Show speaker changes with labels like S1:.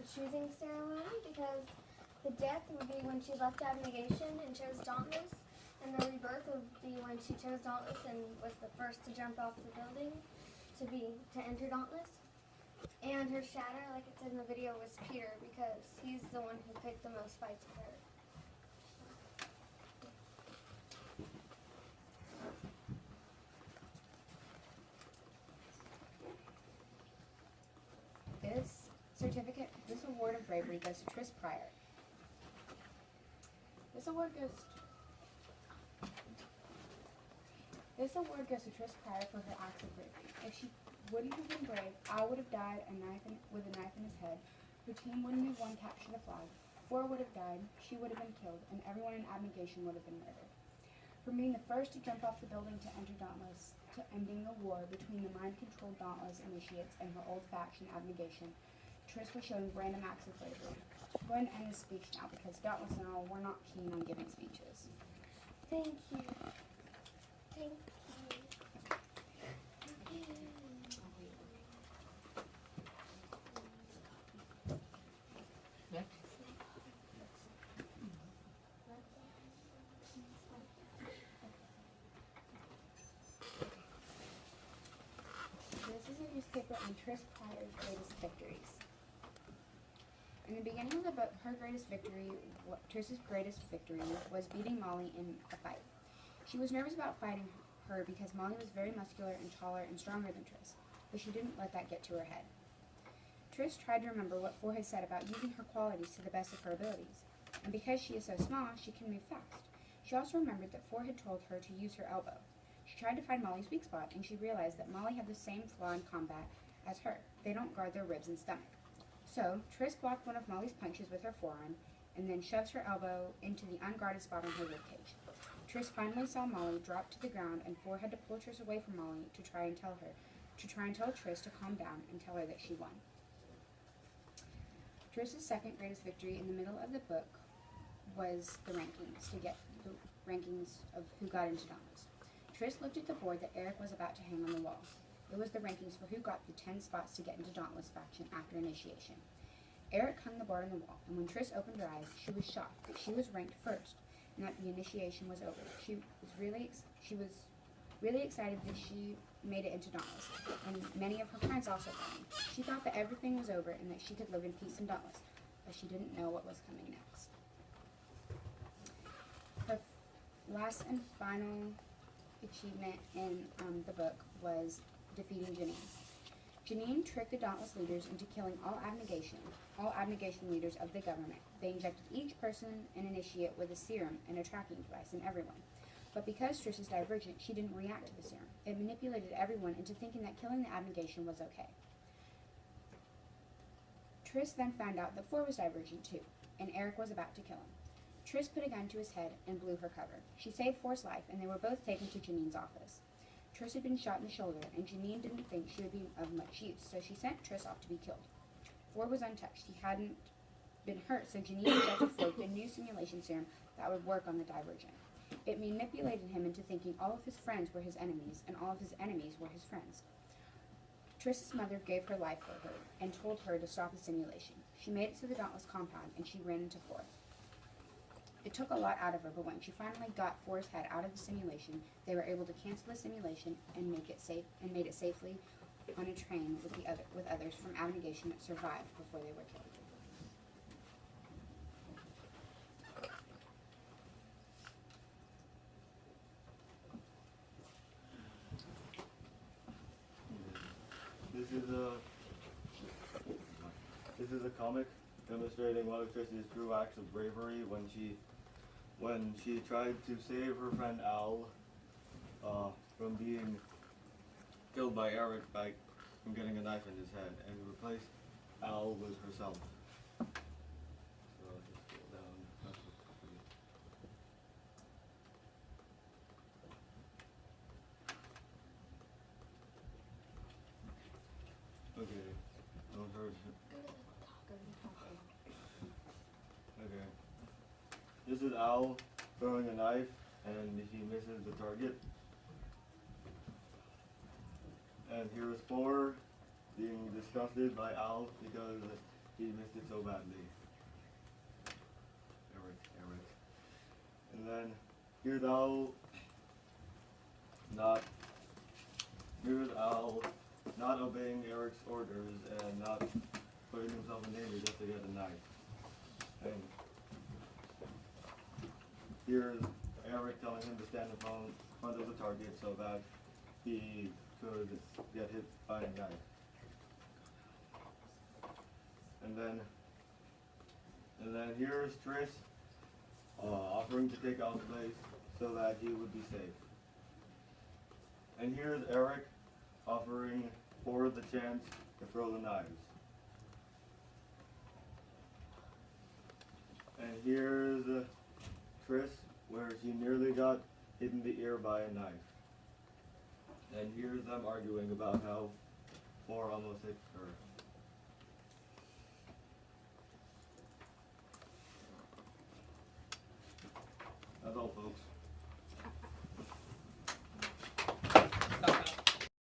S1: the choosing ceremony because the death would be when she left abnegation and chose Dauntless, and the rebirth would be when she chose Dauntless and was the first to jump off the building to enter Dauntless. And her shatter, like it said in the video, was Peter because he's the one who picked the most fights with her.
S2: This award of bravery goes to Tris Pryor. This award goes to Tris Pryor for her acts of bravery. If she wouldn't have been brave, Al would have died with a knife in his head. Her team wouldn't have won capture the flag. 4 would have died, she would have been killed, and everyone in abnegation would have been murdered. From being the first to jump off the building to enter Dauntless, to ending the war between the mind-controlled Dauntless initiates and her old-fashioned abnegation, Tris was showing random acts of bravery. I'm going to end this speech now because Dauntless and all were not keen on giving speeches.
S1: Thank you. Thank you.
S2: This is a newspaper on Tris Pryor's greatest victories. In the beginning of the book, Tris's greatest victory was beating Molly in a fight. She was nervous about fighting her because Molly was very muscular and taller and stronger than Tris, but she didn't let that get to her head. Tris tried to remember what 4 had said about using her qualities to the best of her abilities, and because she is so small, she can move fast. She also remembered that 4 had told her to use her elbow. She tried to find Molly's weak spot, and she realized that Molly had the same flaw in combat as her. They don't guard their ribs and stomach. So, Tris blocked one of Molly's punches with her forearm, and then shoves her elbow into the unguarded spot on her ribcage. Tris finally saw Molly drop to the ground, and 4 had to pull Tris away from Molly to try and tell Tris to calm down and tell her that she won. Tris's second greatest victory in the middle of the book was the rankings, to get the rankings of who got into Dauntless. Tris looked at the board that Eric was about to hang on the wall. It was the rankings for who got the 10 spots to get into Dauntless faction after initiation. Eric hung the board on the wall, and when Tris opened her eyes, she was shocked that she was ranked first and that the initiation was over. She was really excited that she made it into Dauntless, and many of her friends also joined. She thought that everything was over and that she could live in peace in Dauntless, but she didn't know what was coming next. Her last and final achievement in the book was defeating Janine. Janine tricked the Dauntless leaders into killing all abnegation leaders of the government. They injected each person and initiate with a serum and a tracking device in everyone. But because Tris is divergent, she didn't react to the serum. It manipulated everyone into thinking that killing the abnegation was okay. Tris then found out that 4 was divergent too, and Eric was about to kill him. Tris put a gun to his head and blew her cover. She saved 4's life, and they were both taken to Janine's office. Tris had been shot in the shoulder, and Janine didn't think she would be of much use, so she sent Tris off to be killed. 4 was untouched. He hadn't been hurt, so Janine injected 4 with a new simulation serum that would work on the Divergent. It manipulated him into thinking all of his friends were his enemies, and all of his enemies were his friends. Tris's mother gave her life for her, and told her to stop the simulation. She made it to the Dauntless compound, and she ran into 4. It took a lot out of her, but when she finally got 4's head out of the simulation, they were able to cancel the simulation and made it safely on a train with others from abnegation that survived before they were killed.
S3: This is a comic demonstrating one of Tris's true acts of bravery when she tried to save her friend Al from being killed by Eric from getting a knife in his head, and replaced Al with herself. So I'll just scroll down. Okay. Don't hurt him. Okay. This is Al throwing a knife, and he misses the target. And here is 4 being disgusted by Al because he missed it so badly. Eric. And then here's Al not obeying Eric's orders and not putting himself in danger just to get a knife. And here's Eric telling him to stand in front of the target so that he could get hit by a knife. And then here's Tris offering to take Al's place so that he would be safe. And here's Eric offering for the chance to throw the knives. And here's Tris, where she nearly got hit in the ear by a knife. And here's them arguing about how Thor almost hit her.